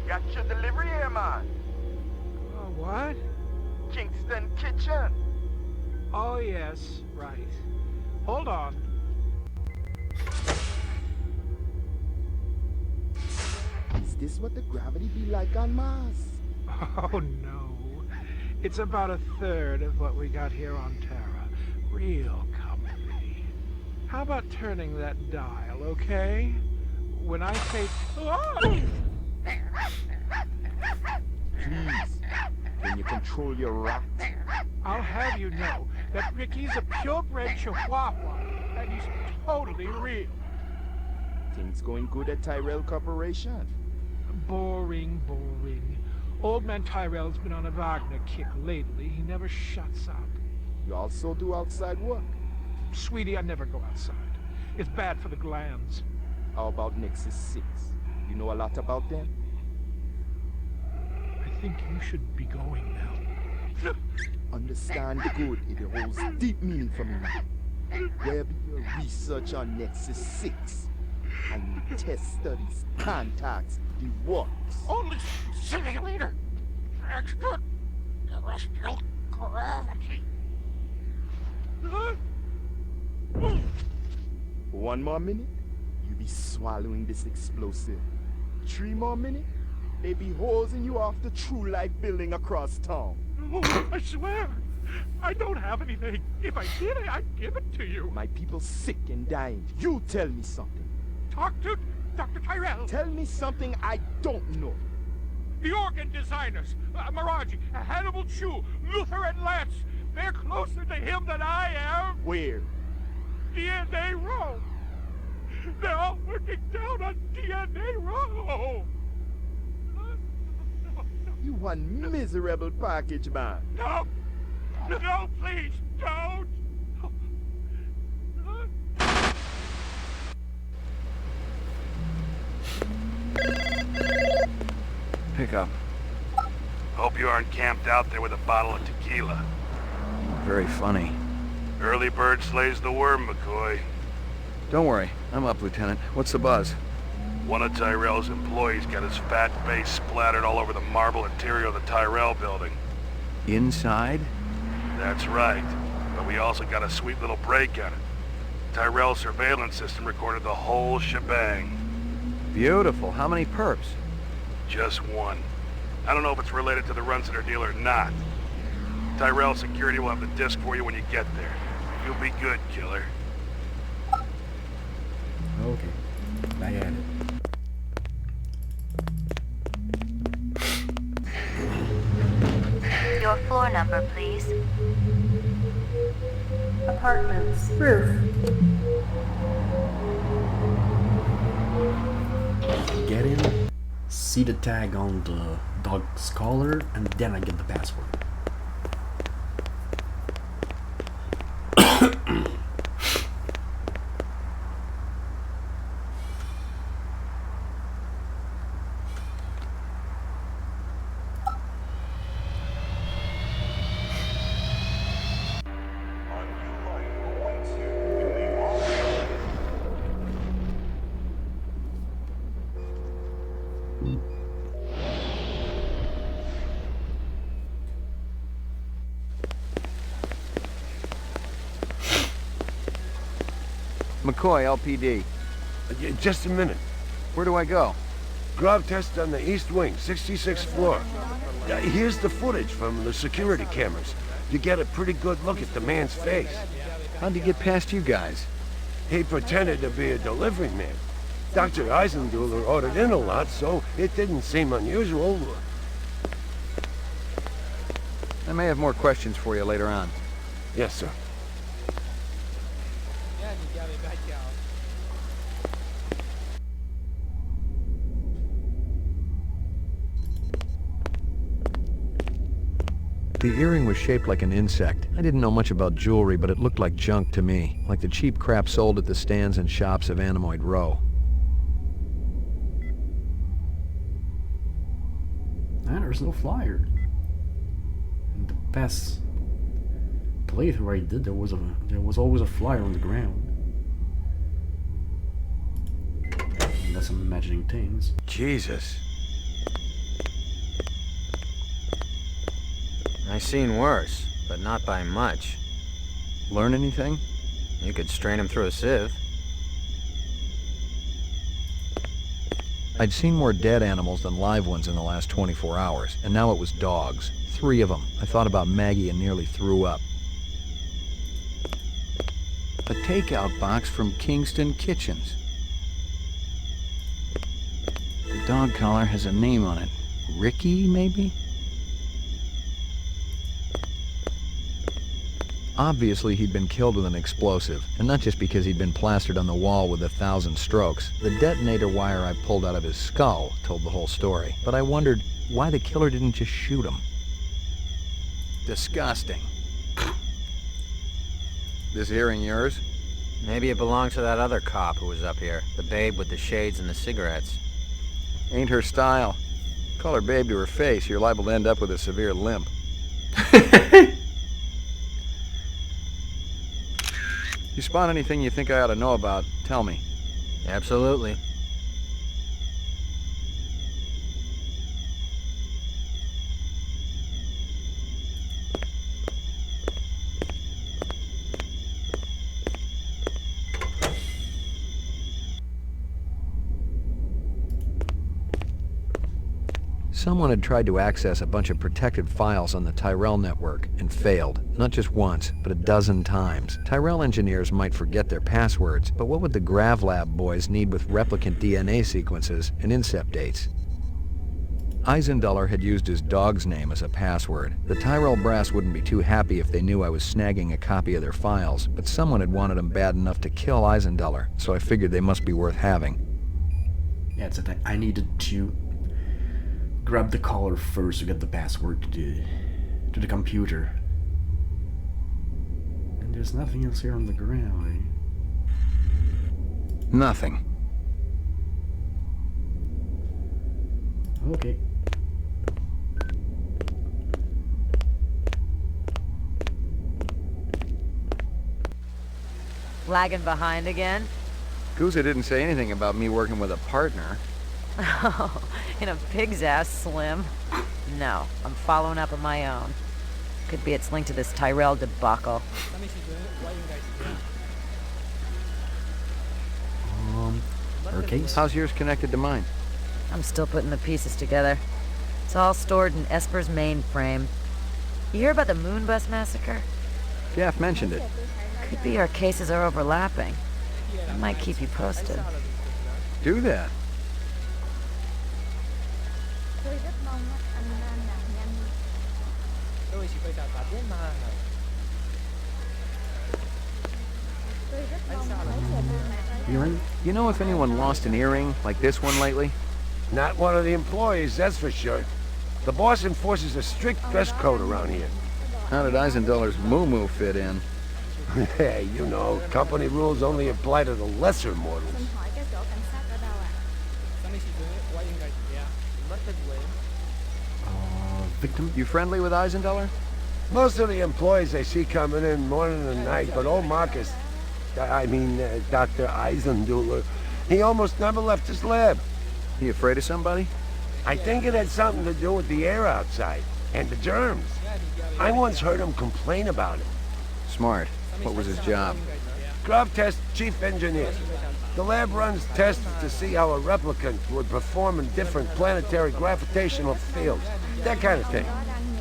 Got your delivery here, man. What? Kingston Kitchen. Oh, yes, right. Hold on. Is this what the gravity be like on Mars? Oh, no. It's about a third of what we got here on Terra. Real comfy. How about turning that dial, okay? When I say... Oh! Please, can you control your rat? I'll have you know that Ricky's a purebred chihuahua, and he's totally real. Things going good at Tyrell Corporation? Boring, boring. Old man Tyrell's been on a Wagner kick lately. He never shuts up. You also do outside work? Sweetie, I never go outside. It's bad for the glands. How about Nexus 6? You know a lot about them? I think you should be going now. Understand the good, it holds deep meaning for me now. Where be your research on Nexus 6? And your test studies, contacts, the works? Only simulator. Extraterrestrial gravity. One more minute, you be swallowing this explosive. 3 more minutes, they be hosing you off the True Life building across town. Oh, I swear, I don't have anything. If I did, I'd give it to you. My people sick and dying. You tell me something. Talk to Dr. Tyrell. Tell me something I don't know. The organ designers, Miraji, Hannibal Chu, Luther and Lance. They're closer to him than I am. Where? DNA Row. They're all working down on DNA Row. You one miserable package man. No! No, please, don't! Pick up. Hope you aren't camped out there with a bottle of tequila. Very funny. Early bird slays the worm, McCoy. Don't worry, I'm up, Lieutenant. What's the buzz? One of Tyrell's employees got his fat face splattered all over the marble interior of the Tyrell building. Inside? That's right. But we also got a sweet little break on it. Tyrell's surveillance system recorded the whole shebang. Beautiful. How many perps? Just one. I don't know if it's related to the Runciter deal or not. Tyrell security will have the disc for you when you get there. You'll be good, killer. Okay. Back at it. Your floor number, please. Apartments. Roof. Get in, see the tag on the dog's collar, and then I get the password. McCoy, LPD. Just a minute. Where do I go? Grav test on the east wing, 66th floor. Here's the footage from the security cameras. You get a pretty good look at the man's face. How'd he get past you guys? He pretended to be a delivery man. Dr. Eisenduller ordered in a lot, so it didn't seem unusual. I may have more questions for you later on. Yes, sir. The earring was shaped like an insect. I didn't know much about jewelry, but it looked like junk to me, like the cheap crap sold at the stands and shops of Animoid Row. And there's no flyer. In the past playthrough I did, there was always a flyer on the ground. Unless I'm imagining things. Jesus. I seen worse, but not by much. Learn anything? You could strain him through a sieve. I'd seen more dead animals than live ones in the last 24 hours, and now it was dogs. 3 of them. I thought about Maggie and nearly threw up. A takeout box from Kingston Kitchens. The dog collar has a name on it. Ricky, maybe? Obviously, he'd been killed with an explosive, and not just because he'd been plastered on the wall with 1,000 strokes. The detonator wire I pulled out of his skull told the whole story, but I wondered why the killer didn't just shoot him. Disgusting. This earring yours? Maybe it belongs to that other cop who was up here. The babe with the shades and the cigarettes. Ain't her style. Call her babe to her face, you're liable to end up with a severe limp. You spot anything you think I ought to know about, tell me. Absolutely. Someone had tried to access a bunch of protected files on the Tyrell network and failed, not just once, but a dozen times. Tyrell engineers might forget their passwords, but what would the GravLab boys need with replicant DNA sequences and incept dates? Eisenduller had used his dog's name as a password. The Tyrell brass wouldn't be too happy if they knew I was snagging a copy of their files, but someone had wanted them bad enough to kill Eisenduller, so I figured they must be worth having. Yeah, it's a thing. I needed to grab the collar first to get the password to the computer. And there's nothing else here on the ground, eh? Nothing. Okay. Lagging behind again? Gouza didn't say anything about me working with a partner. Oh, in a pig's ass, Slim. No, I'm following up on my own. Could be it's linked to this Tyrell debacle. Her case? How's yours connected to mine? I'm still putting the pieces together. It's all stored in Esper's mainframe. You hear about the Moonbus massacre? Gaff mentioned it. Could be our cases are overlapping. I might keep you posted. Do that. You know if anyone lost an earring like this one lately? Not one of the employees, that's for sure. The boss enforces a strict dress code around here. How did Eisenduller's moo-moo fit in? Hey, you know, company rules only apply to the lesser mortals. Victim? You friendly with Eisenduller? Most of the employees I see coming in morning and night, but old Marcus, Dr. Eisenduller, he almost never left his lab. He afraid of somebody? I think it had something to do with the air outside, and the germs. I once heard him complain about it. Smart. What was his job? Grav Test Chief Engineer. The lab runs tests to see how a replicant would perform in different planetary gravitational fields. That kind of thing.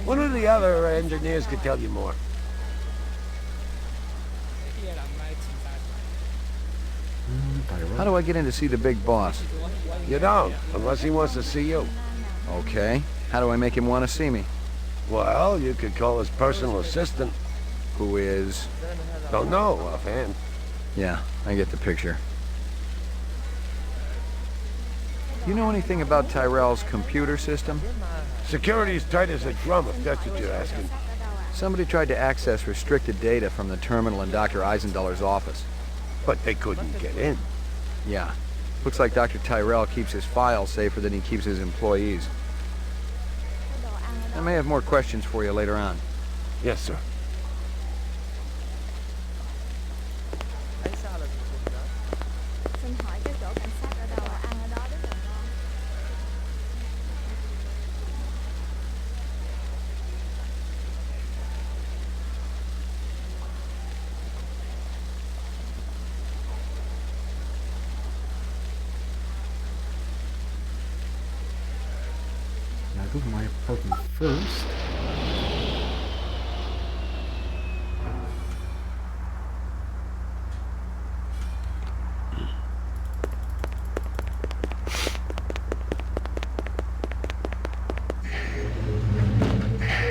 One of the other engineers could tell you more. How do I get in to see the big boss? You don't, unless he wants to see you. Okay. How do I make him want to see me? Well, you could call his personal assistant. Who is? Don't know offhand. Yeah, I get the picture. You know anything about Tyrell's computer system? Security's tight as a drum, if that's what you're asking. Somebody tried to access restricted data from the terminal in Dr. Eisenduller's office. But they couldn't get in. Yeah. Looks like Dr. Tyrell keeps his files safer than he keeps his employees. I may have more questions for you later on. Yes, sir. go to my apartment first.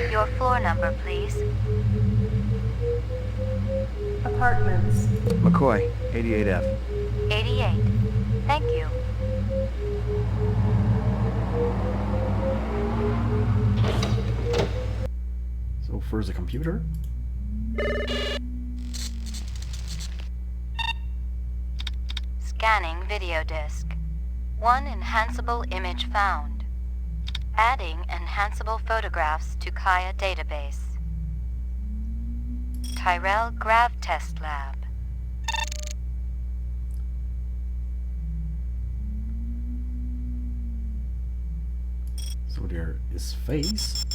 Your floor number, please. Apartments. McCoy, 88F. 88. Thank you. So first the computer. Scanning video disk. One enhanceable image found. Adding enhanceable photographs to Kaya database. Tyrell Grav Test Lab. So there is face.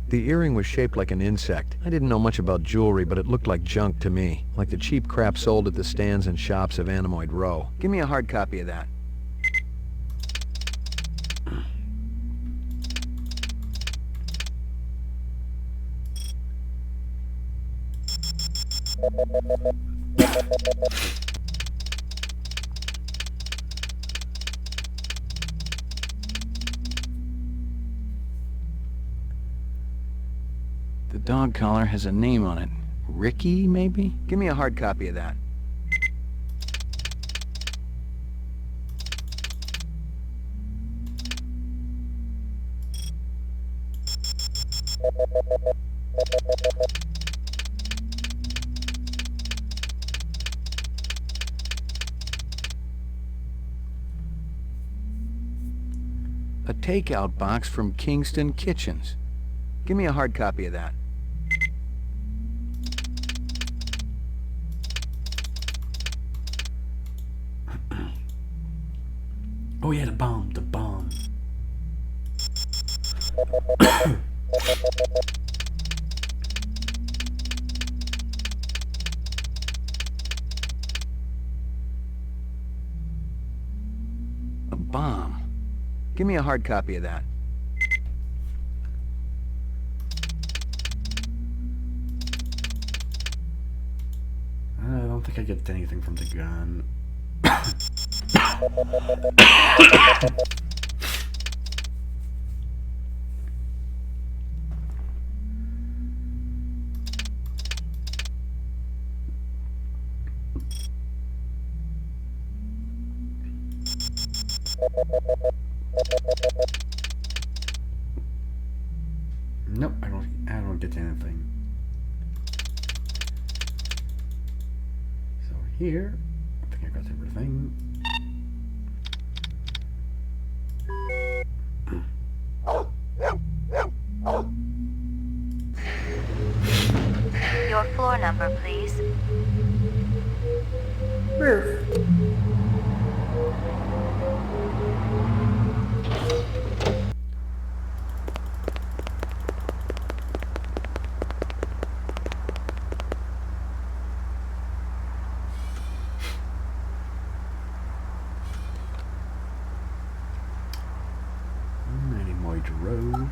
The earring was shaped like an insect. I didn't know much about jewelry, but it looked like junk to me. Like the cheap crap sold at the stands and shops of Animoid Row. Give me a hard copy of that. The dog collar has a name on it. Ricky, maybe? Give me a hard copy of that. A takeout box from Kingston Kitchens. Give me a hard copy of that. Oh yeah, the bomb, the bomb. A bomb. Give me a hard copy of that. I don't think I get anything from the gun. Nope, I don't get anything. So here, I think I got everything. Your floor number, please. Roof. Animoid Row.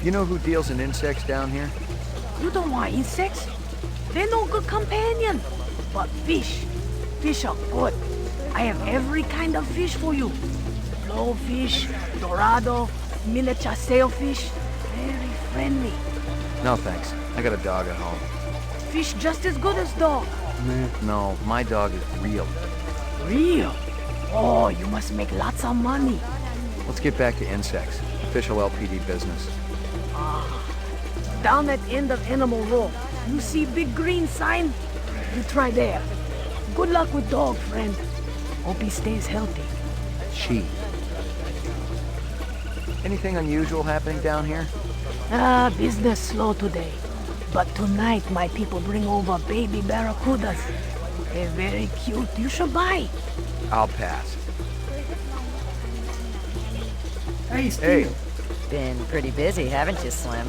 You know who deals in insects down here? You don't want insects? They're no good companion. But fish. Fish are good. I have every kind of fish for you. Blowfish, dorado, miniature sailfish. Very friendly. No thanks. I got a dog at home. Fish just as good as dog. No, my dog is real. Real? Oh, you must make lots of money. Let's get back to insects. Official LPD business. Down at end of Animal Row, you see big green sign? You try there. Good luck with dog, friend. Hope he stays healthy. She. Anything unusual happening down here? Business slow today. But tonight my people bring over baby barracudas. They're very cute. You should buy. I'll pass. Hey, Steve. Hey. Been pretty busy, haven't you, Slim?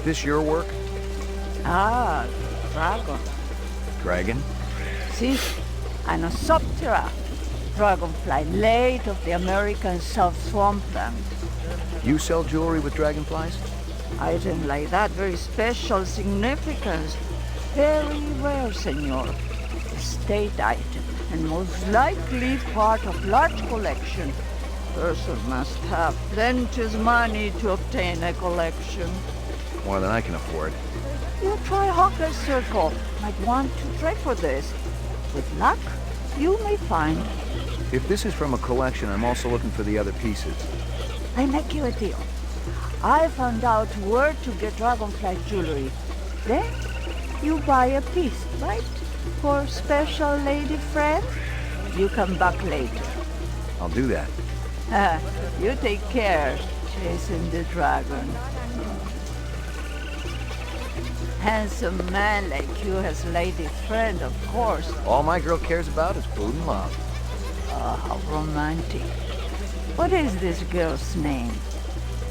This your work? Ah, dragon. Dragon? See? Anosoptera. Dragonfly, late of the American South Swampland. You sell jewelry with dragonflies? Item like that, very special significance. Very rare, senor. Estate item, and most likely part of large collection. Person must have plenty money to obtain a collection. More than I can afford. You try Hawker's Circle. Might want to trade for this. With luck, you may find. If this is from a collection, I'm also looking for the other pieces. I make you a deal. I found out where to get dragonfly jewelry. Then you buy a piece, right? For special lady friend? You come back later. I'll do that. You take care, chasing the dragon. Handsome man like you has lady friend, of course. All my girl cares about is food and love. Oh, how romantic. What is this girl's name?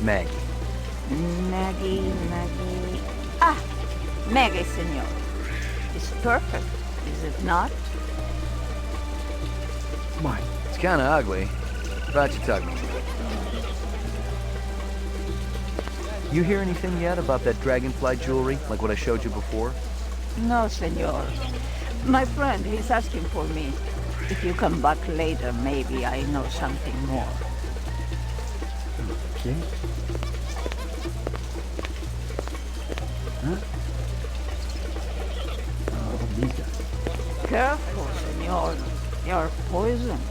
Maggie. Maggie. Ah, Maggie, senor. It's perfect, is it not? Mine. It's kind of ugly. About you, Tugman. You hear anything yet about that dragonfly jewelry, like what I showed you before? No, senor. My friend, he's asking for me. If you come back later, maybe I know something more. Okay. Huh? What about these guys? Careful, senor. You're poisoned.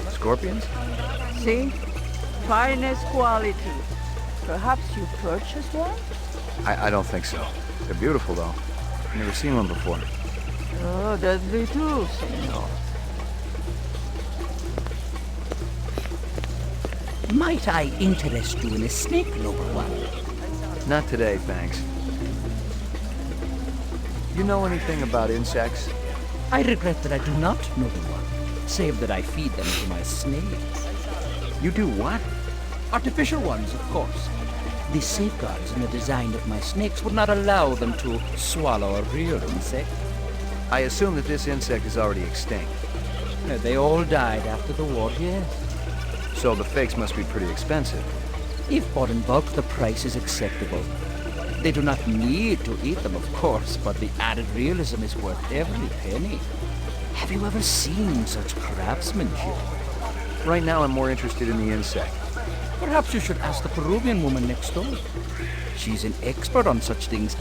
Scorpions? See? Finest quality. Perhaps you purchased one? I don't think so. They're beautiful, though. I've never seen one before. Oh, deadly too, senor. Might I interest you in a snake, noble one? Not today, thanks. You know anything about insects? I regret that I do not, noble one, save that I feed them to my snakes. You do what? Artificial ones, of course. The safeguards in the design of my snakes would not allow them to swallow a real insect. I assume that this insect is already extinct. They all died after the war, yes. So the fakes must be pretty expensive. If bought in bulk, the price is acceptable. They do not need to eat them, of course, but the added realism is worth every penny. Have you ever seen such craftsmanship? Right now, I'm more interested in the insect. Perhaps you should ask the Peruvian woman next door. She's an expert on such things,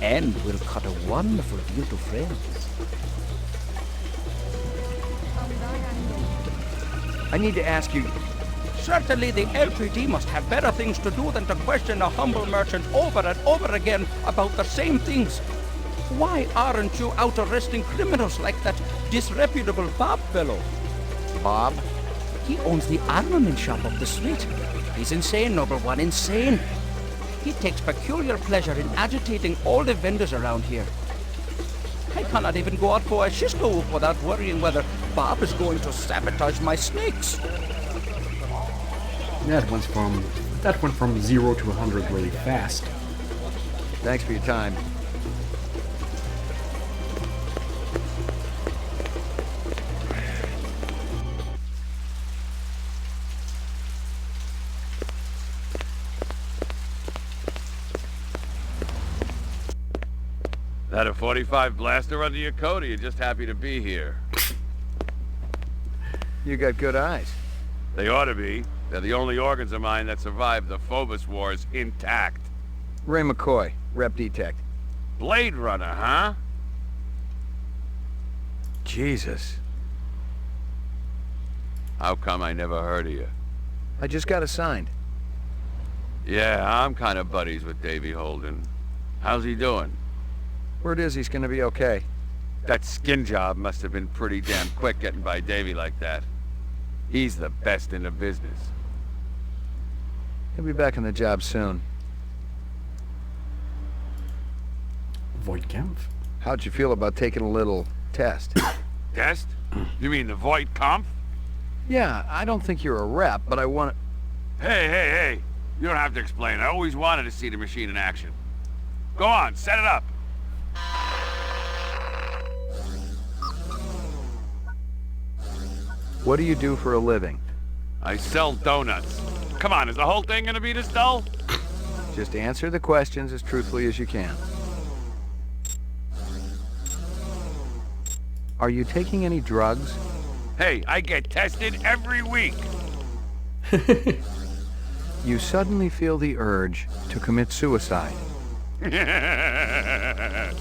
and will cut a wonderful deal to friends. I need to ask you... Certainly the LPD must have better things to do than to question a humble merchant over and over again about the same things. Why aren't you out arresting criminals like that disreputable Bob fellow? Bob? He owns the armament shop up the street. He's insane, noble one, insane. He takes peculiar pleasure in agitating all the vendors around here. I cannot even go out for a Cisco without worrying whether Bob is going to sabotage my snakes. That went from 0 to 100 really fast. Thanks for your time. That a .45 blaster under your coat, or you just happy to be here? You got good eyes. They ought to be. They're the only organs of mine that survived the Phobos Wars intact. Ray McCoy, Rep Detect. Blade Runner, huh? Jesus. How come I never heard of you? I just got assigned. Yeah, I'm kind of buddies with Davy Holden. How's he doing? Word is he's gonna be okay. That skin job must have been pretty damn quick getting by Davy like that. He's the best in the business. He'll be back on the job soon. Voigtkampf? How'd you feel about taking a little test? Test? You mean the Voight Kampf? Yeah, I don't think you're a rep, but I want to... Hey. You don't have to explain. I always wanted to see the machine in action. Go on, set it up. What do you do for a living? I sell donuts. Come on, is the whole thing gonna be this dull? Just answer the questions as truthfully as you can. Are you taking any drugs? Hey, I get tested every week. You suddenly feel the urge to commit suicide. I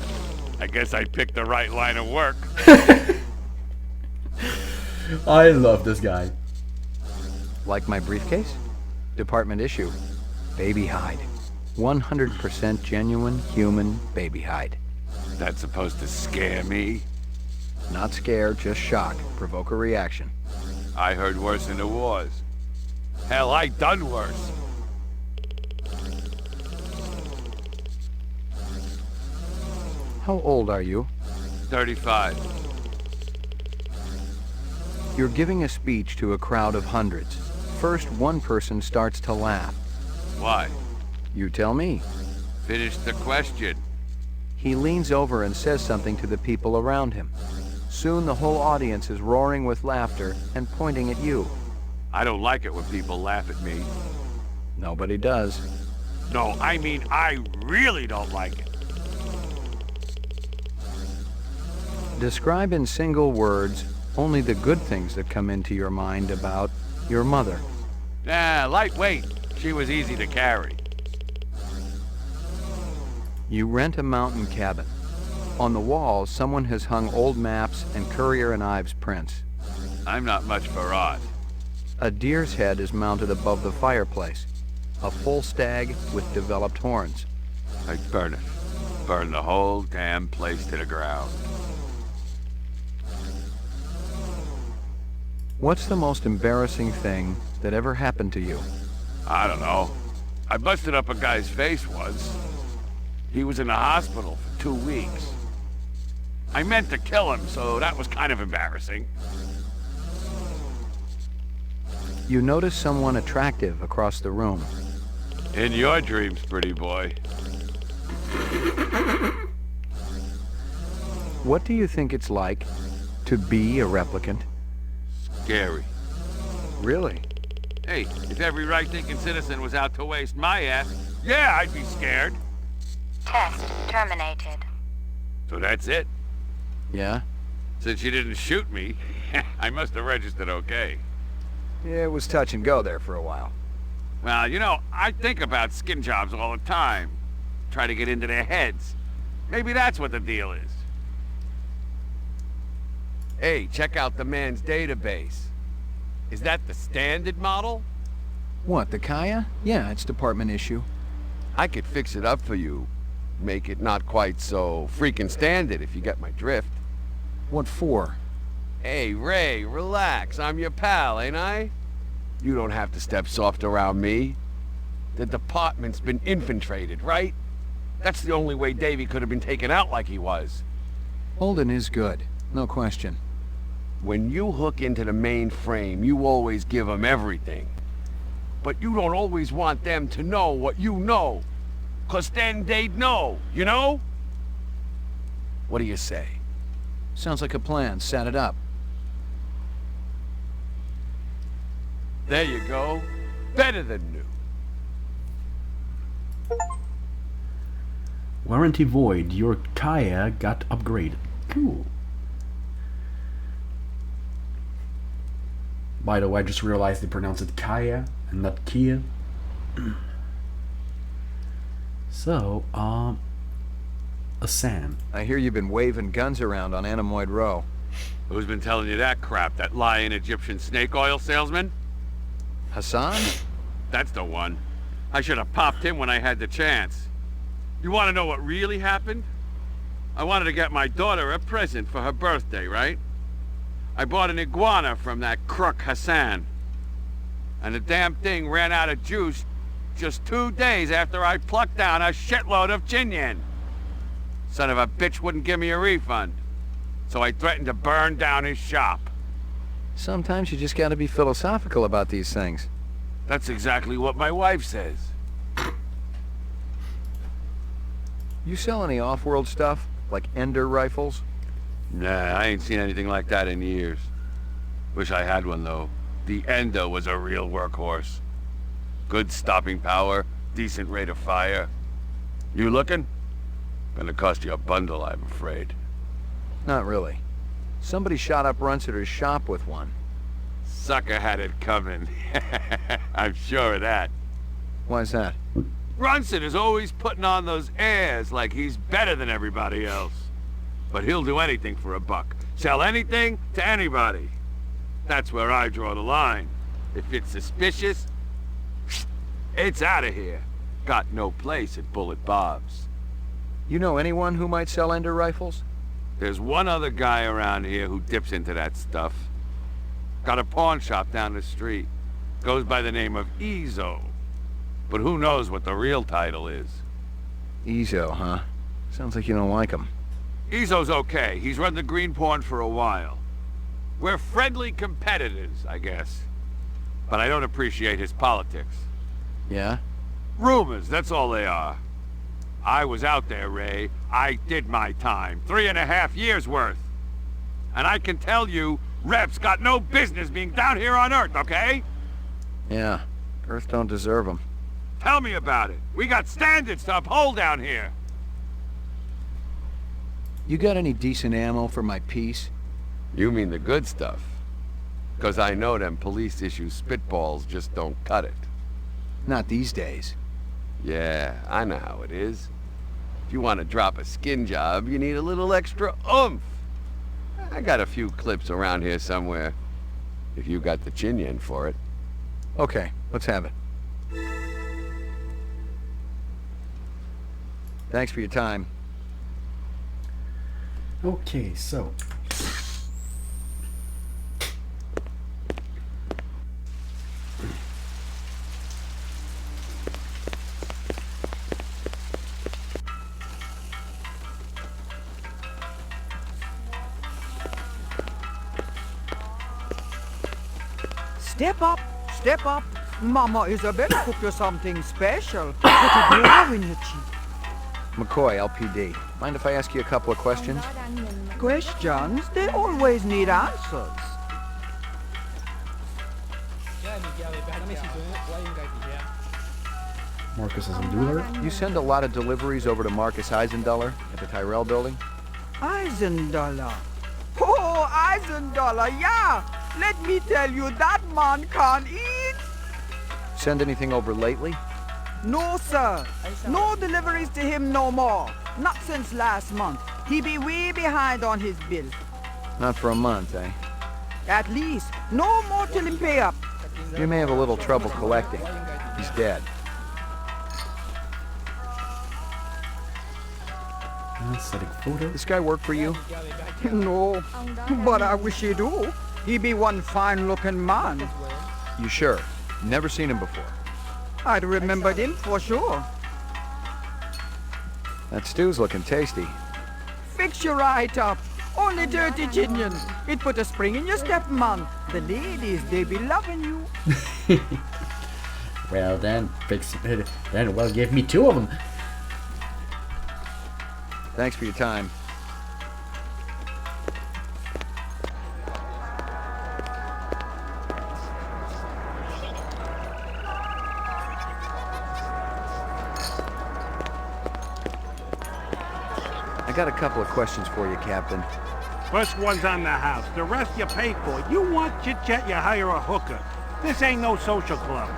guess I picked the right line of work. I love this guy. Like my briefcase? Department issue. Baby hide. 100% genuine human baby hide. That's supposed to scare me? Not scare, just shock. Provoke a reaction. I heard worse in the wars. Hell, I done worse. How old are you? 35. You're giving a speech to a crowd of hundreds. First, one person starts to laugh. Why? You tell me. Finish the question. He leans over and says something to the people around him. Soon the whole audience is roaring with laughter and pointing at you. I don't like it when people laugh at me. Nobody does. No, I mean I really don't like it. Describe in single words only the good things that come into your mind about your mother. Lightweight. She was easy to carry. You rent a mountain cabin. On the walls, someone has hung old maps and Currier and Ives prints. I'm not much for art. A deer's head is mounted above the fireplace. A full stag with developed horns. I'd burn it. Burn the whole damn place to the ground. What's the most embarrassing thing that ever happened to you? I don't know. I busted up a guy's face once. He was in the hospital for 2 weeks. I meant to kill him, so that was kind of embarrassing. You notice someone attractive across the room. In your dreams, pretty boy. What do you think it's like to be a replicant? Scary. Really? Hey, if every right-thinking citizen was out to waste my ass, yeah, I'd be scared. Test terminated. So that's it? Yeah? Since you didn't shoot me, I must have registered okay. Yeah, it was touch and go there for a while. Well, you know, I think about skin jobs all the time. Try to get into their heads. Maybe that's what the deal is. Hey, check out the man's database. Is that the standard model? What, the Kaya? Yeah, it's department issue. I could fix it up for you. Make it not quite so freaking standard, if you get my drift. What for? Hey, Ray, relax. I'm your pal, ain't I? You don't have to step soft around me. The department's been infiltrated, right? That's the only way Davy could have been taken out like he was. Holden is good, no question. When you hook into the main frame, you always give them everything. But you don't always want them to know what you know. 'Cause then they'd know, you know? What do you say? Sounds like a plan. Set it up. There you go. Better than new. Warranty void. Your Kaya got upgraded. Cool. By the way, I just realized they pronounce it Kaya and not Kia. So, Hassan. I hear you've been waving guns around on Anemoid Row. Who's been telling you that crap? That lying Egyptian snake oil salesman? Hassan? That's the one. I should have popped him when I had the chance. You want to know what really happened? I wanted to get my daughter a present for her birthday, right? I bought an iguana from that crook Hassan. And the damn thing ran out of juice just 2 days after I plucked down a shitload of Jinyan. Son of a bitch wouldn't give me a refund. So I threatened to burn down his shop. Sometimes you just gotta be philosophical about these things. That's exactly what my wife says. You sell any off-world stuff? Like Ender rifles? Nah, I ain't seen anything like that in years. Wish I had one, though. The Ender was a real workhorse. Good stopping power, decent rate of fire. You looking? Gonna cost you a bundle, I'm afraid. Not really. Somebody shot up Runsiter's shop with one. Sucker had it coming. I'm sure of that. Why's that? Runsiter's always putting on those airs like he's better than everybody else. But he'll do anything for a buck. Sell anything to anybody. That's where I draw the line. If it's suspicious, it's out of here. Got no place at Bullet Bob's. You know anyone who might sell Ender rifles? There's one other guy around here who dips into that stuff. Got a pawn shop down the street. Goes by the name of Ezo. But who knows what the real title is. Ezo, huh? Sounds like you don't like him. Ezo's okay. He's run the green pawn for a while. We're friendly competitors, I guess. But I don't appreciate his politics. Yeah? Rumors, that's all they are. I was out there, Ray. I did my time. 3.5 years worth. And I can tell you, Rep's got no business being down here on Earth, okay? Yeah. Earth don't deserve him. Tell me about it. We got standards to uphold down here. You got any decent ammo for my piece? You mean the good stuff? 'Cause I know them police-issue spitballs just don't cut it. Not these days. Yeah, I know how it is. If you want to drop a skin job, you need a little extra oomph. I got a few clips around here somewhere. If you got the chin-yen for it. Okay, let's have it. Thanks for your time. Okay, so Step up, step up. Mama Isabel cooked you something special. Put a glow in your cheek. McCoy, LPD. Mind if I ask you a couple of questions? Questions? They always need answers. Marcus Eisenduller. You send a lot of deliveries over to Marcus Eisenduller at the Tyrell building? Eisenduller. Oh, Eisenduller, yeah. Let me tell you, that man can't eat. Send anything over lately? No, sir. No deliveries to him no more. Not since last month. He be way behind on his bill. Not for a month, eh? At least. No more till he pay up. You may have a little trouble collecting. He's dead. Aesthetic photo. This guy work for you? No, but I wish he do. He be one fine-looking man. You sure? Never seen him before. I'd remembered him for sure. That stew's looking tasty. Fix you right up. Only dirty Jinyan. It put a spring in your step, man. The ladies, they be loving you. Well then, fix it. Then, well, give me 2 of them. Thanks for your time. I got a couple of questions for you, Captain. First one's on the house. The rest you pay for. You want chit-chat, you hire a hooker. This ain't no social club.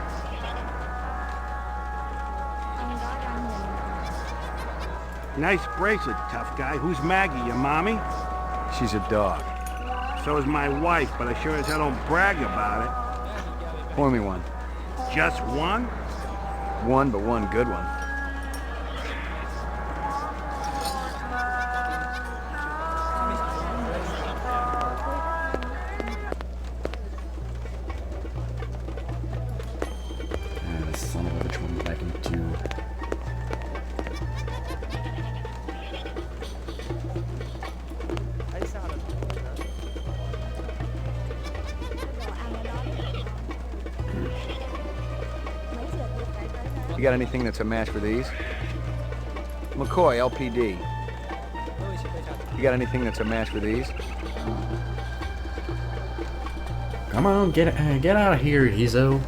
Nice bracelet, tough guy. Who's Maggie, your mommy? She's a dog. So is my wife, but I sure as hell don't brag about it. Pour me one. Just one? One, but one good one. Son of a bitch went back into... You got anything that's a match for these? McCoy, LPD. You got anything that's a match for these? Come on, get out of here, Izzo.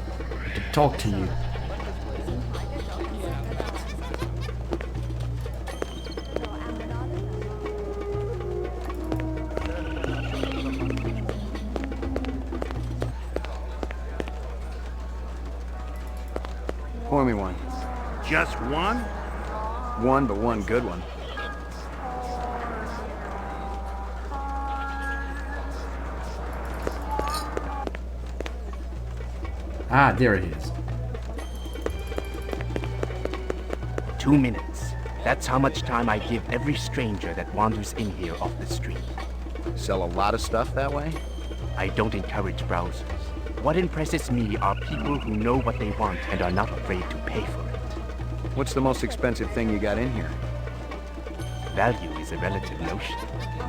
To talk to you. Pour me one. Just one? One, but one good one. Ah, there it is. 2 minutes. That's how much time I give every stranger that wanders in here off the street. Sell a lot of stuff that way? I don't encourage browsers. What impresses me are people who know what they want and are not afraid to pay for it. What's the most expensive thing you got in here? Value is a relative notion.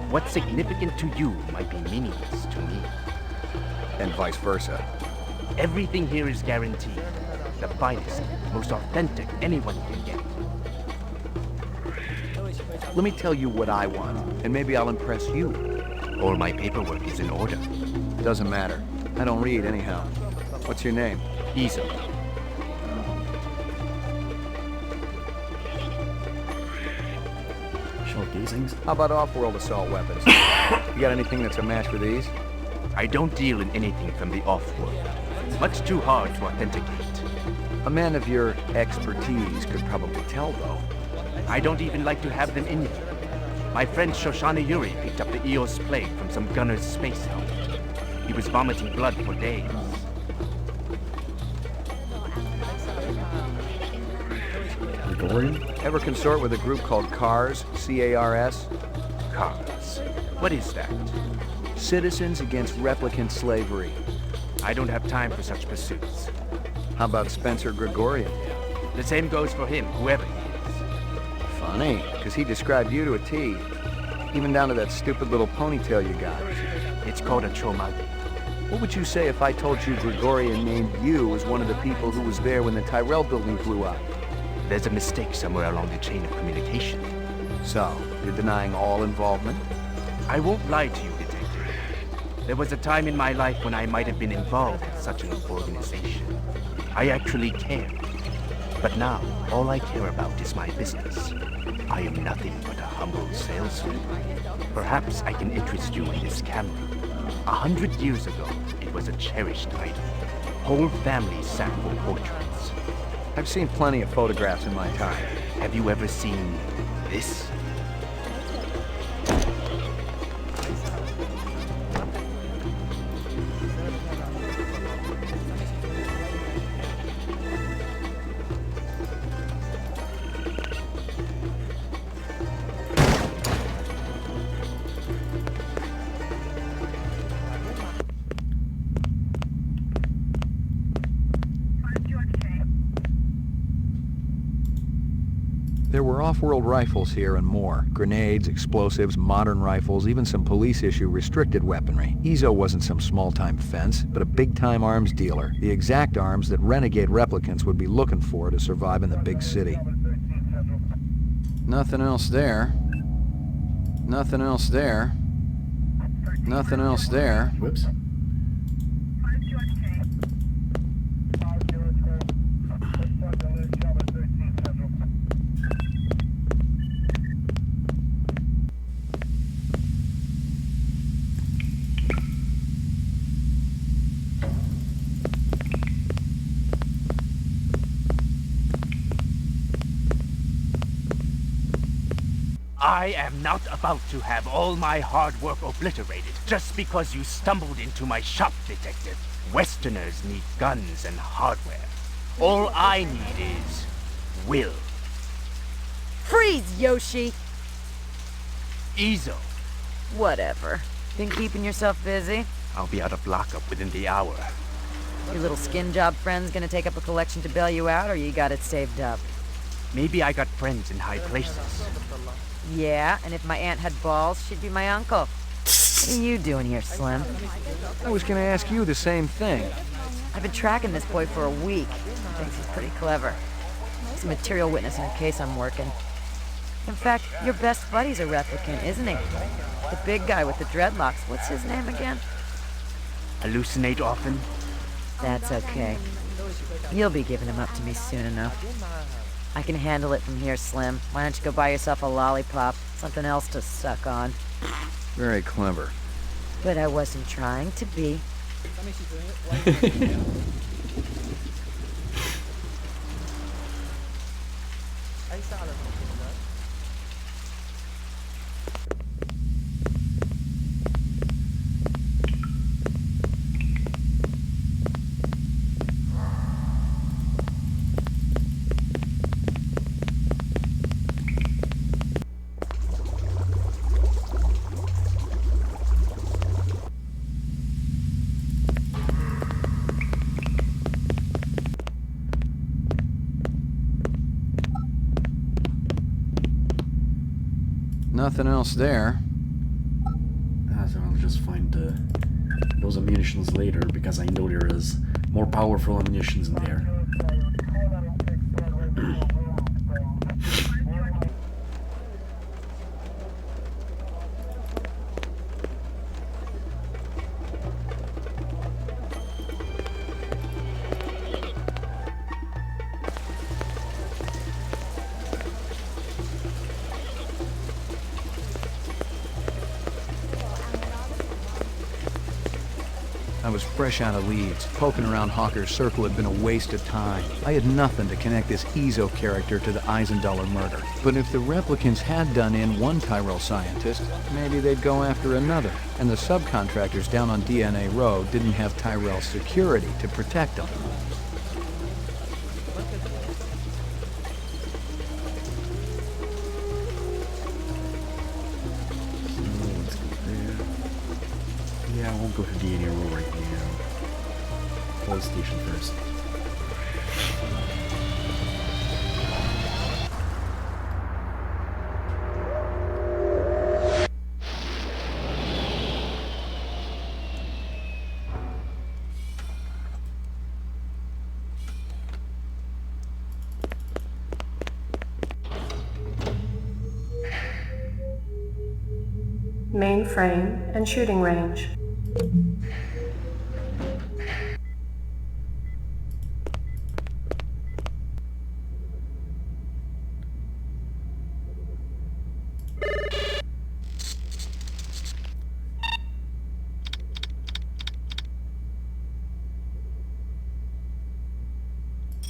What's significant to you might be meaningless to me. And vice versa. Everything here is guaranteed. The finest, most authentic anyone can get. Let me tell you what I want, and maybe I'll impress you. Or my paperwork is in order. Doesn't matter. I don't read anyhow. What's your name? Izo. Showcasings. How about off-world assault weapons? You got anything that's a match for these? I don't deal in anything from the off-world. Much too hard to authenticate. A man of your expertise could probably tell, though. I don't even like to have them in here. My friend Shoshana Yuri picked up the Eos plague from some gunner's space helmet. He was vomiting blood for days. Gregorian? Ever consort with a group called CARS? C-A-R-S? CARS. What is that? Citizens Against Replicant Slavery. I don't have time for such pursuits. How about Spencer Gregorian? The same goes for him, whoever he is. Funny, because he described you to a T. Even down to that stupid little ponytail you got. It's called a chomage. What would you say if I told you Gregorian named you as one of the people who was there when the Tyrell building blew up? There's a mistake somewhere along the chain of communication. So, you're denying all involvement? I won't lie to you, Detective. There was a time in my life when I might have been involved in such an organization. I actually cared. But now, all I care about is my business. I am nothing but a humble salesman. Perhaps I can interest you in this camera. 100 years ago, it was a cherished item. Whole families sat for portraits. I've seen plenty of photographs in my time. Have you ever seen this? There were off-world rifles here and more. Grenades, explosives, modern rifles, even some police-issue restricted weaponry. Izo wasn't some small-time fence, but a big-time arms dealer. The exact arms that renegade replicants would be looking for to survive in the big city. Nothing else there. Nothing else there. Nothing else there. Whoops. I am not about to have all my hard work obliterated just because you stumbled into my shop, Detective. Westerners need guns and hardware. All I need is will. Freeze, Yoshi! Izo. Whatever. Been keeping yourself busy? I'll be out of lockup within the hour. Your little skin job friend's gonna take up a collection to bail you out, or you got it saved up? Maybe I got friends in high places. Yeah, and if my aunt had balls, she'd be my uncle. What are you doing here, Slim? I was gonna ask you the same thing. I've been tracking this boy for a week. He thinks he's pretty clever. He's a material witness in a case I'm working. In fact, your best buddy's a replicant, isn't he? The big guy with the dreadlocks. What's his name again? Hallucinate often? That's okay. You'll be giving him up to me soon enough. I can handle it from here, Slim. Why don't you go buy yourself a lollipop? Something else to suck on. Very clever. But I wasn't trying to be. Nothing else there. So I'll just find those ammunitions later, because I know there is more powerful ammunitions in there. I was fresh out of Leeds. Poking around Hawker's circle had been a waste of time. I had nothing to connect this Ezo character to the Eisenduller murder. But if the replicants had done in one Tyrell scientist, maybe they'd go after another. And the subcontractors down on DNA Road didn't have Tyrell security to protect them. Yeah, I won't go to DNA Row right now. Police station first. Mainframe and shooting range.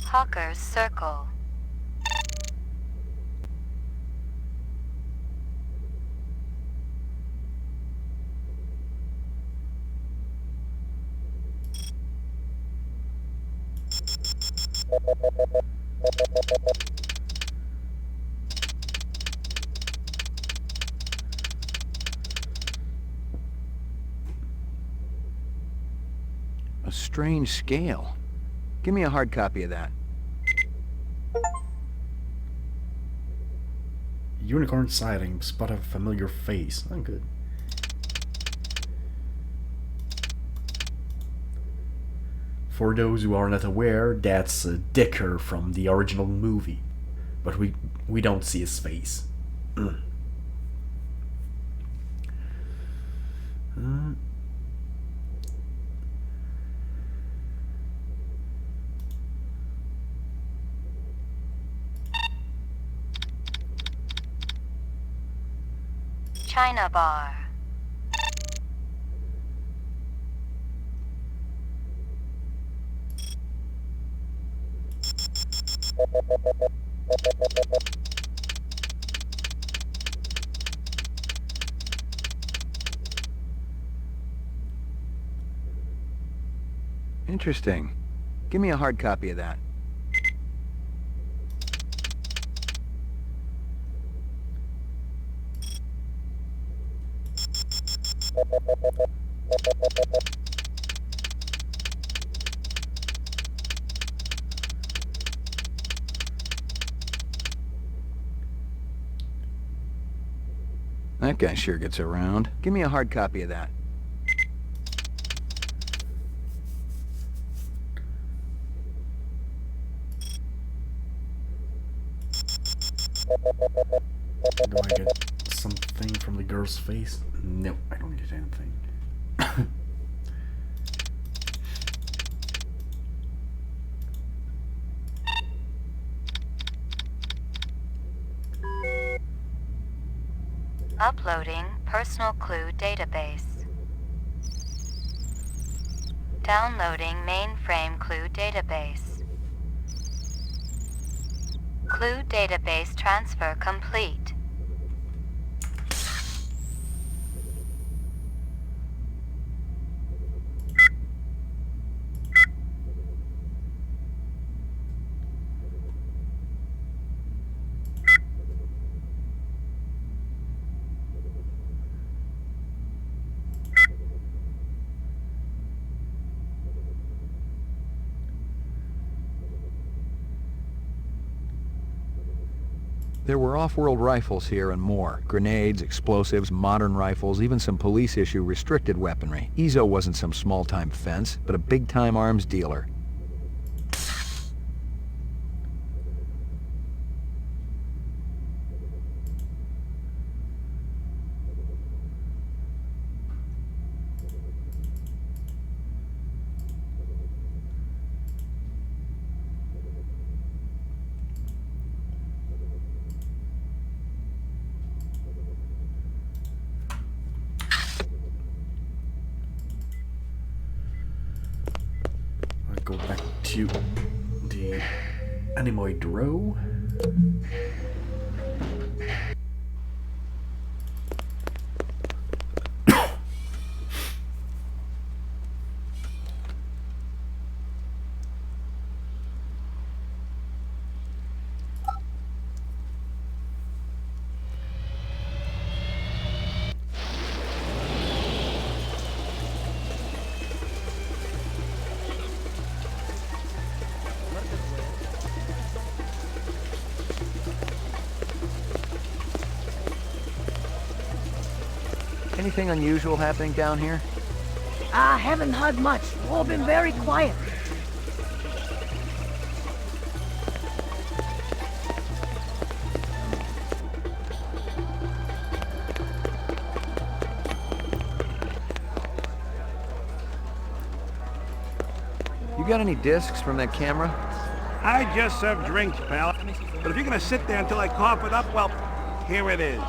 Hawker's Circle. A strange scale. Give me a hard copy of that. Unicorn sighting. Spot a familiar face. Oh, good. For those who are not aware, that's Dicker from the original movie. But we don't see his face. China Bar. Interesting. Give me a hard copy of that. That guy sure gets around. Give me a hard copy of that. Do I get something from the girl's face? No, I don't get anything. Uploading personal clue database. Downloading mainframe clue database. Clue database transfer complete. There were off-world rifles here and more. Grenades, explosives, modern rifles, even some police-issue restricted weaponry. Ezo wasn't some small-time fence, but a big-time arms dealer. Go back to the animoid row. Anything unusual happening down here? I haven't heard much. All been very quiet. You got any discs from that camera? I just serve drinks, pal. But if you're gonna sit there until I cough it up, well, here it is.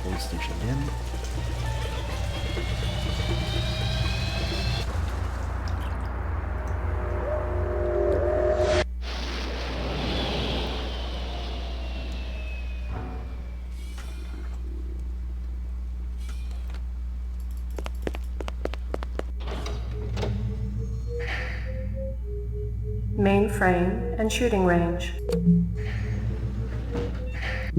Police station again. Mainframe and shooting range.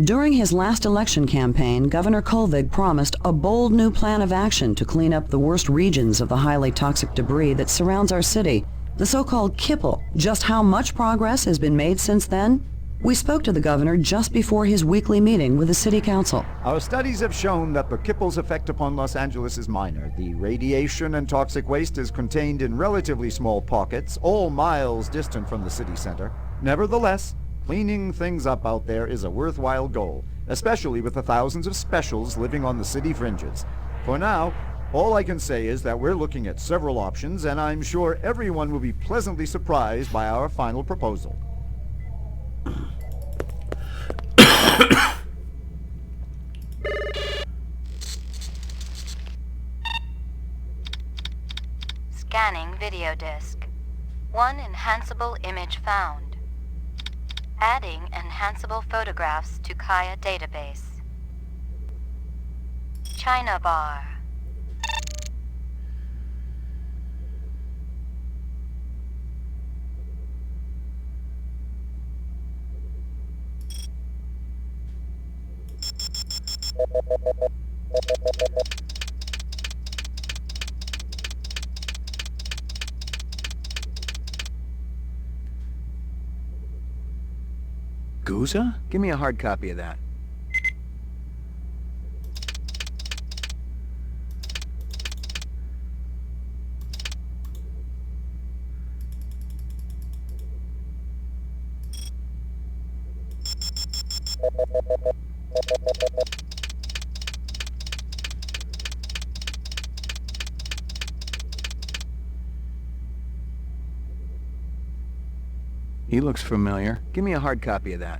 During his last election campaign, Governor Kolvig promised a bold new plan of action to clean up the worst regions of the highly toxic debris that surrounds our city, the so-called kipple. Just how much progress has been made since then? We spoke to the governor just before his weekly meeting with the city council. Our studies have shown that the kipple's effect upon Los Angeles is minor. The radiation and toxic waste is contained in relatively small pockets, all miles distant from the city center. Nevertheless, cleaning things up out there is a worthwhile goal, especially with the thousands of specials living on the city fringes. For now, All I can say is that we're looking at several options, and I'm sure everyone will be pleasantly surprised by our final proposal. Scanning video disk. One enhanceable image found. Adding enhanceable photographs to Kaya database. China bar. Guza? Give me a hard copy of that. He looks familiar. Give me a hard copy of that.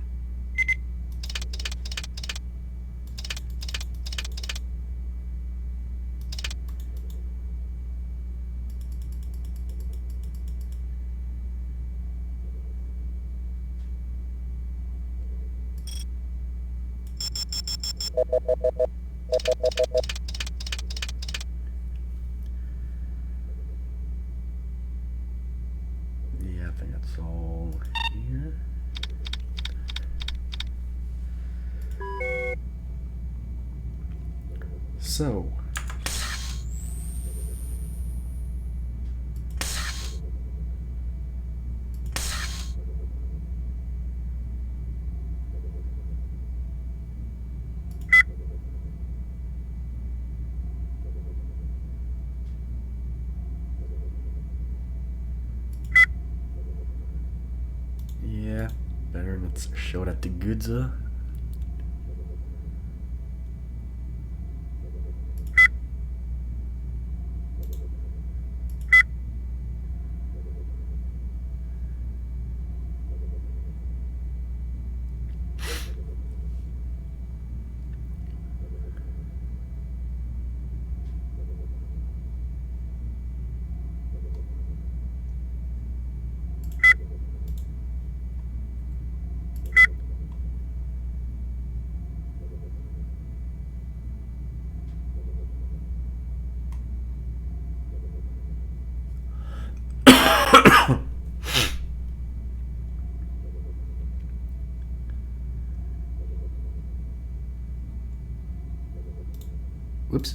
Yeah, I think that's all here. So, yeah, better let's show that to Guza. Whoops.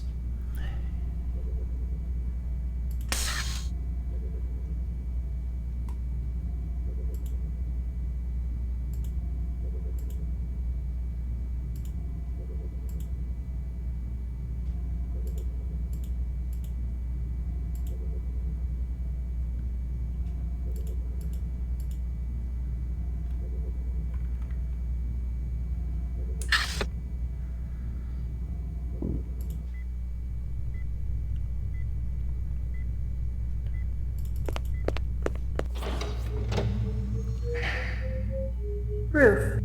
Roof.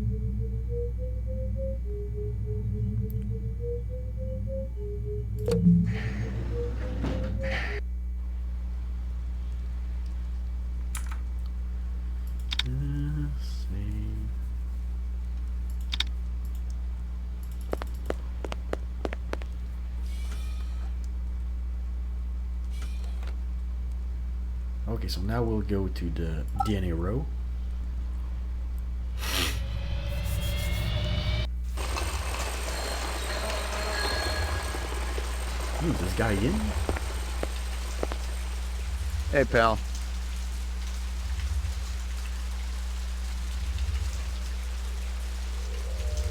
Let's see. Okay, so now we'll go to the DNA row. Is this guy in? Hey, pal.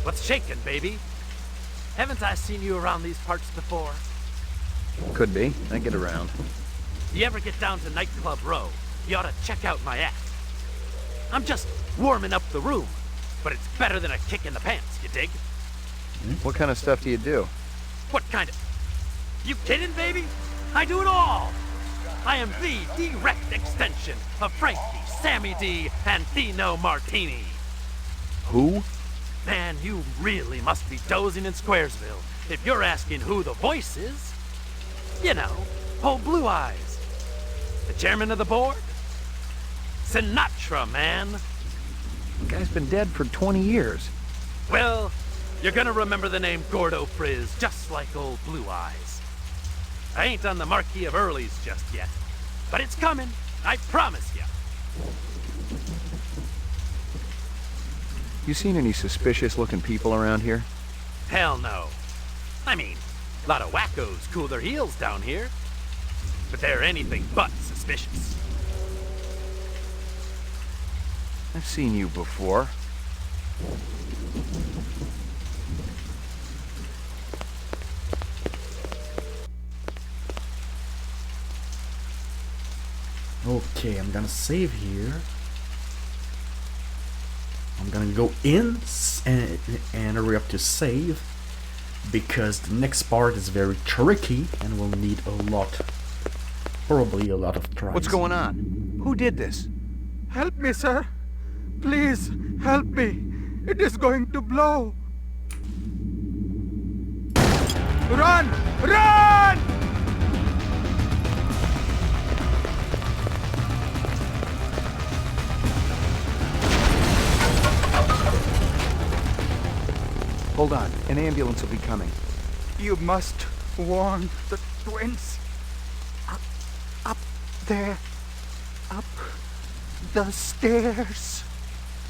What's shaking, baby? Haven't I seen you around these parts before? Could be. I get around. You ever get down to Nightclub Row, you ought to check out my act. I'm just warming up the room, but it's better than a kick in the pants, you dig? What kind of stuff do you do? What kind of... You kidding, baby? I do it all. I am the direct extension of Frankie, Sammy D, and Tino Martini. Who? Man, you really must be dozing in Squaresville if you're asking who the voice is. You know, old Blue Eyes. The chairman of the board? Sinatra, man. The guy's been dead for 20 years. Well, you're gonna remember the name Gordo Frizz just like old Blue Eyes. I ain't on the Marquis of Early's just yet, but it's coming, I promise you. You seen any suspicious-looking people around here? Hell no. I mean, a lot of wackos cool their heels down here, but they're anything but suspicious. I've seen you before. Okay, I'm gonna save here. I'm gonna go in and hurry up to save, because the next part is very tricky and will need a lot, probably a lot of tries. What's going on? Who did this? Help me, sir. Please, help me. It is going to blow. Run! Run! Hold on, an ambulance will be coming. You must warn the twins. Up there. Up the stairs.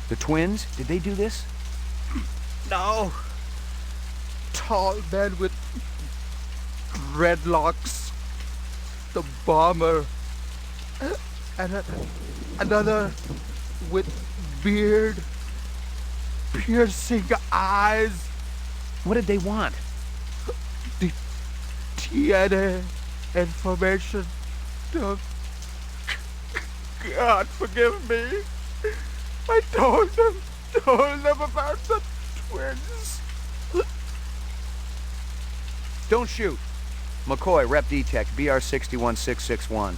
The twins? Did they do this? No. Tall man with dreadlocks. The bomber. And another with beard. Piercing eyes. What did they want? The DNA information. God forgive me. I told them about the twins. Don't shoot. McCoy, Rep Detect, BR 61661.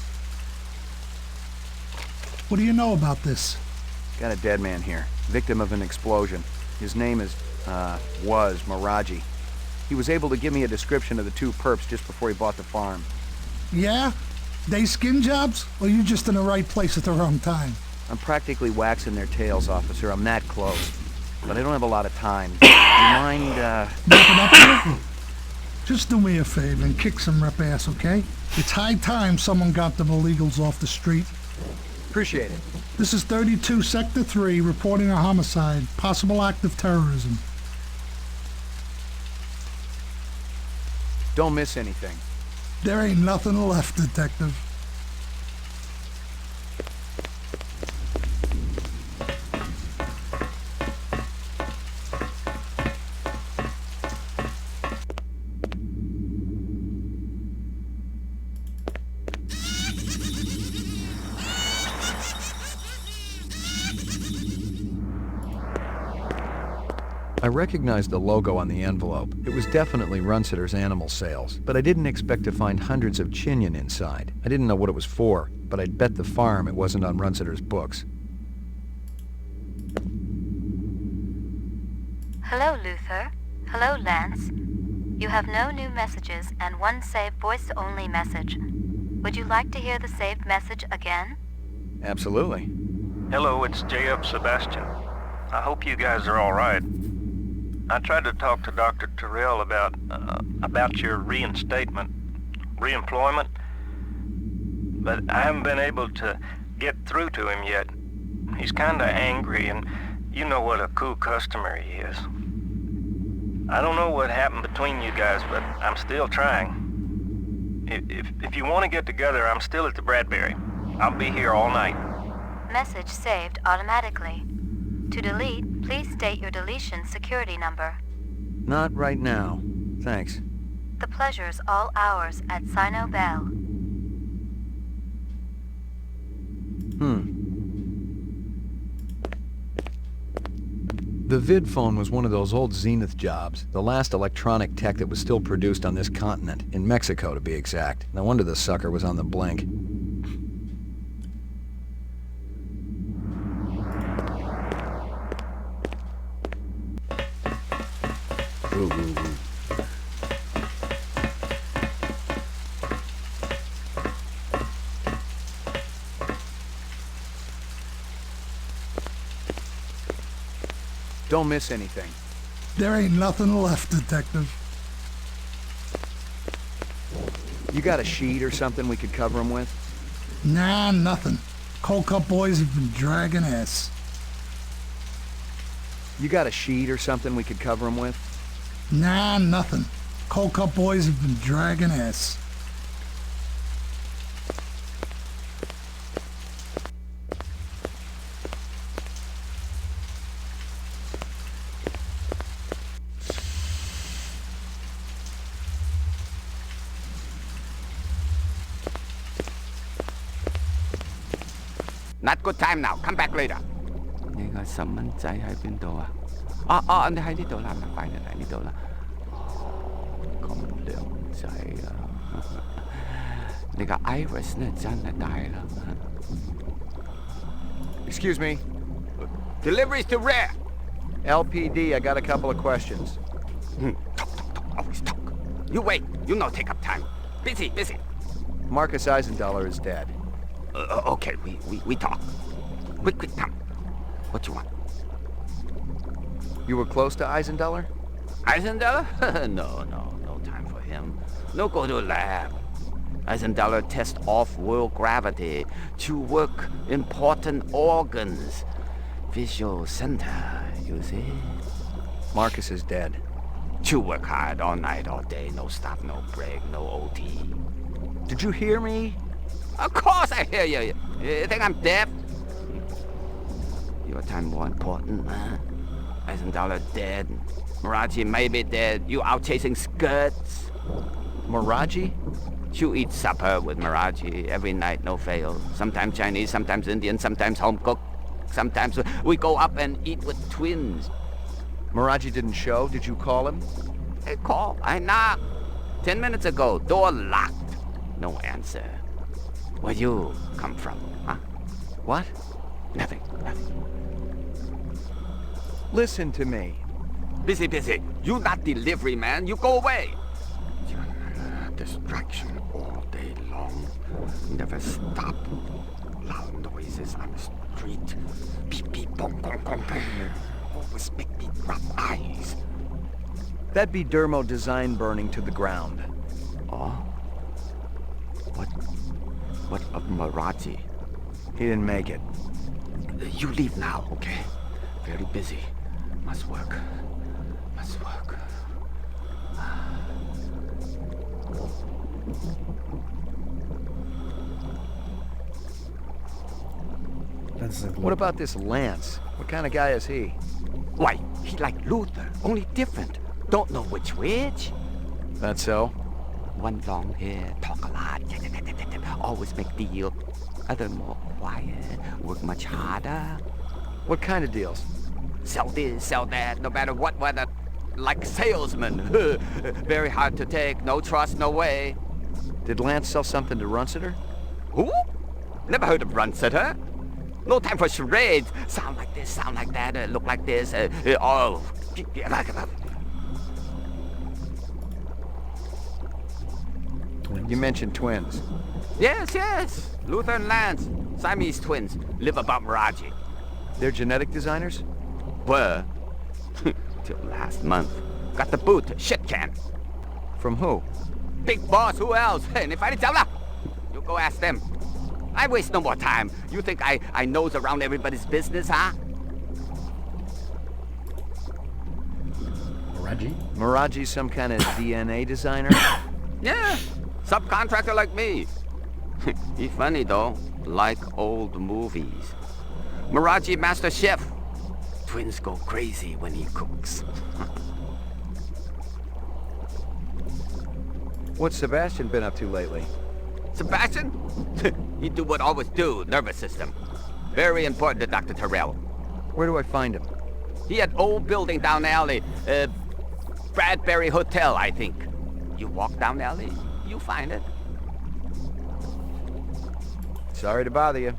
What do you know about this? Got a dead man here. Victim of an explosion. His name was Miraji. He was able to give me a description of the two perps just before he bought the farm. Yeah? They skin jobs? Or you just in the right place at the wrong time? I'm practically waxing their tails, officer. I'm that close. But I don't have a lot of time. Do you mind, Wrapping up here? Just do me a favor and kick some rep ass, okay? It's high time someone got them illegals off the street. Appreciate it. This is 32 Sector 3 reporting a homicide, possible act of terrorism. Don't miss anything. There ain't nothing left, Detective. I recognized the logo on the envelope. It was definitely Runsitter's animal sales, but I didn't expect to find hundreds of chinion inside. I didn't know what it was for, but I'd bet the farm it wasn't on Runsitter's books. Hello, Luther. Hello, Lance. You have no new messages and one saved voice-only message. Would you like to hear the saved message again? Absolutely. Hello, it's J.Up Sebastian. I hope you guys are all right. I tried to talk to Dr. Terrell about your reemployment, but I haven't been able to get through to him yet. He's kinda angry, and you know what a cool customer he is. I don't know what happened between you guys, but I'm still trying. If you want to get together, I'm still at the Bradbury. I'll be here all night. Message saved automatically. To delete, please state your deletion security number. Not right now. Thanks. The pleasure's all ours at Sino Bell. The vid phone was one of those old Zenith jobs, the last electronic tech that was still produced on this continent, in Mexico to be exact. No wonder the sucker was on the blink. Don't miss anything. There ain't nothing left, Detective. You got a sheet or something we could cover them with? Nah, nothing. Cold Cup boys have been dragging ass. You got a sheet or something we could cover them with? Nah, nothing. Cold Cup boys have been dragging ass. Not good time now. Come back later. 你個細蚊仔喺邊度啊？你喺呢度啦，咪快啲嚟呢度啦。咁靚仔啊！你個 iris 呢真係大啦。Excuse me. Deliveries to where? LPD, I got a couple of questions. Talk, always talk. You wait. You no take up time. Busy. Marcus Eisenduller is dead. Okay, we talk. Quick, come. What you want? You were close to Eisenduller? Eisenduller? No time for him. No go to lab. Eisenduller test off-world gravity to work important organs. Visual center, you see? Marcus is dead. To work hard all night, all day, no stop, no break, no OT. Did you hear me? Of course I hear you. You think I'm deaf? Your time more important, huh? Eisenduller dead. Miraji may be dead. You out chasing skirts. Miraji? You eat supper with Miraji every night, no fail. Sometimes Chinese, sometimes Indian, sometimes home cooked. Sometimes we go up and eat with twins. Miraji didn't show? Did you call him? Hey, call. I knocked. 10 minutes ago, door locked. No answer. Where you come from, huh? What? Nothing. Listen to me. Busy. You not delivery man. You go away. Distraction all day long. Never stop. Loud noises on the street. Beep, bong, bong. Always make me rub eyes. That'd be dermo design burning to the ground. Oh? What of Miraji? He didn't make it. You leave now, okay? Very busy. Must work. What about this Lance? What kind of guy is he? Why, he like Luther, only different. Don't know which. That's so? One long hair, talk a lot, always make deal. Other more quiet, work much harder. What kind of deals? Sell this, sell that, no matter what weather. Like salesman. Very hard to take, no trust, no way. Did Lance sell something to Runsiter? Who? Never heard of Runsiter. No time for charades. Sound like this, sound like that, look like this. You mentioned twins. Yes. Luther and Lance. Siamese twins. Live above Miraji. They're genetic designers? Were. Till last month. Got the boot. Shit can. From who? Big boss. Who else? You go ask them. I waste no more time. You think I nose around everybody's business, huh? Miraji's some kind of DNA designer? Yeah. Subcontractor like me. He's funny though. Like old movies. Miraji master chef. Twins go crazy when he cooks. What's Sebastian been up to lately? Sebastian? He do what always do, nervous system. Very important to Dr. Terrell. Where do I find him? He had old building down alley. Bradbury Hotel, I think. You walk down alley, you find it. Sorry to bother you.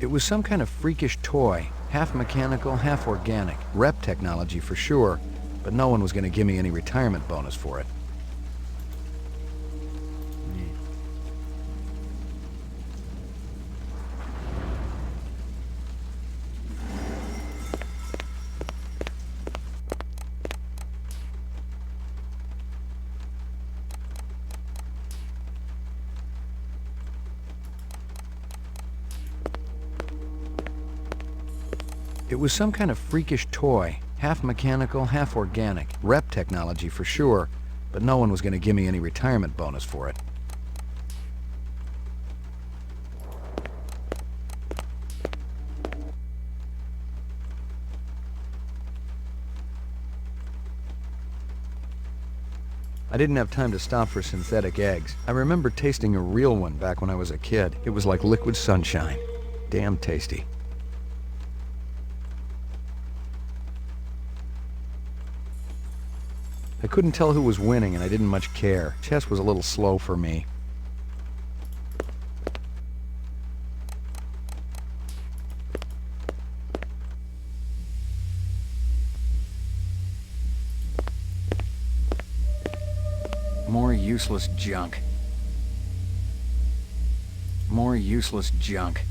It was some kind of freakish toy, half mechanical, half organic. Rep technology for sure, but no one was going to give me any retirement bonus for it. It was some kind of freakish toy, half mechanical, half organic. Rep technology for sure, but no one was going to give me any retirement bonus for it. I didn't have time to stop for synthetic eggs. I remember tasting a real one back when I was a kid. It was like liquid sunshine. Damn tasty. I couldn't tell who was winning, and I didn't much care. Chess was a little slow for me. More useless junk. More useless junk.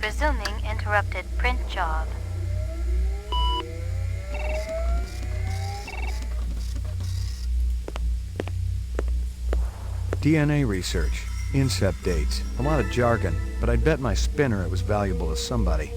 Resuming interrupted print job. DNA research, incept dates, a lot of jargon, but I'd bet my spinner it was valuable to somebody.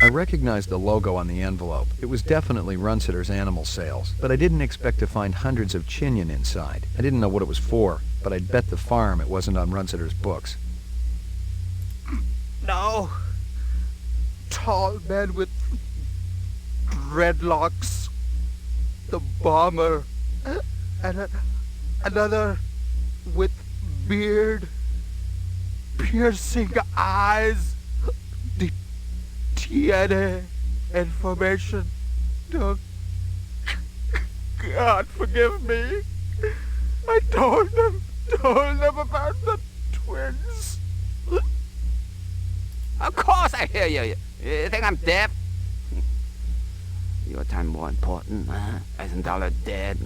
I recognized the logo on the envelope. It was definitely Runsitter's animal sales, but I didn't expect to find hundreds of chinion inside. I didn't know what it was for, but I'd bet the farm it wasn't on Runsitter's books. No. Tall man with dreadlocks. The bomber. And another with beard. Piercing eyes. DNA information. Oh, God forgive me. I told them about the twins. Of course I hear you. You think I'm deaf? Your time more important, huh? Eisenduller dead.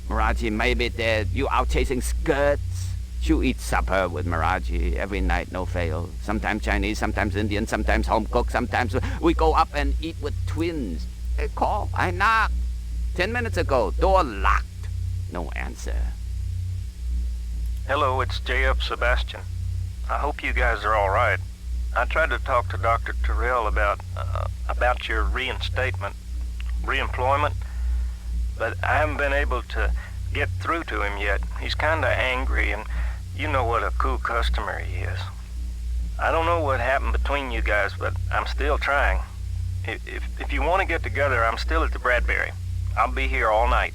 Miraji may be dead. You out chasing skirts. You eat supper with Miraji every night, no fail. Sometimes Chinese, sometimes Indian, sometimes home cooked, sometimes we go up and eat with twins. Hey, call. I knocked. 10 minutes ago. Door locked. No answer. Hello, it's J.F. Sebastian. I hope you guys are all right. I tried to talk to Dr. Terrell about your reemployment, but I haven't been able to get through to him yet. He's kinda angry, and you know what a cool customer he is. I don't know what happened between you guys, but I'm still trying. If you want to get together, I'm still at the Bradbury. I'll be here all night.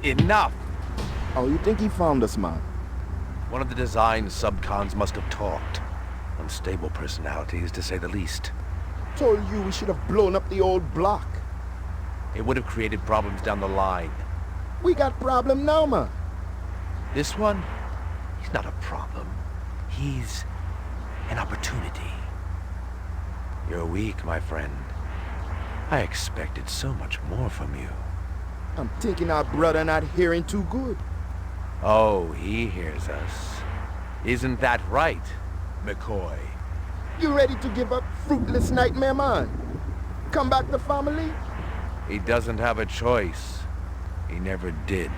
Enough! Oh, you think he found us, man? One of the design subcons must have talked. Unstable personalities, to say the least. Told you we should have blown up the old block. It would have created problems down the line. We got problem now, man. This one, he's not a problem. He's an opportunity. You're weak, my friend. I expected so much more from you. I'm thinking our brother not hearing too good. Oh, he hears us. Isn't that right, McCoy? You ready to give up fruitless nightmare, man? Come back to family? He doesn't have a choice. He never did.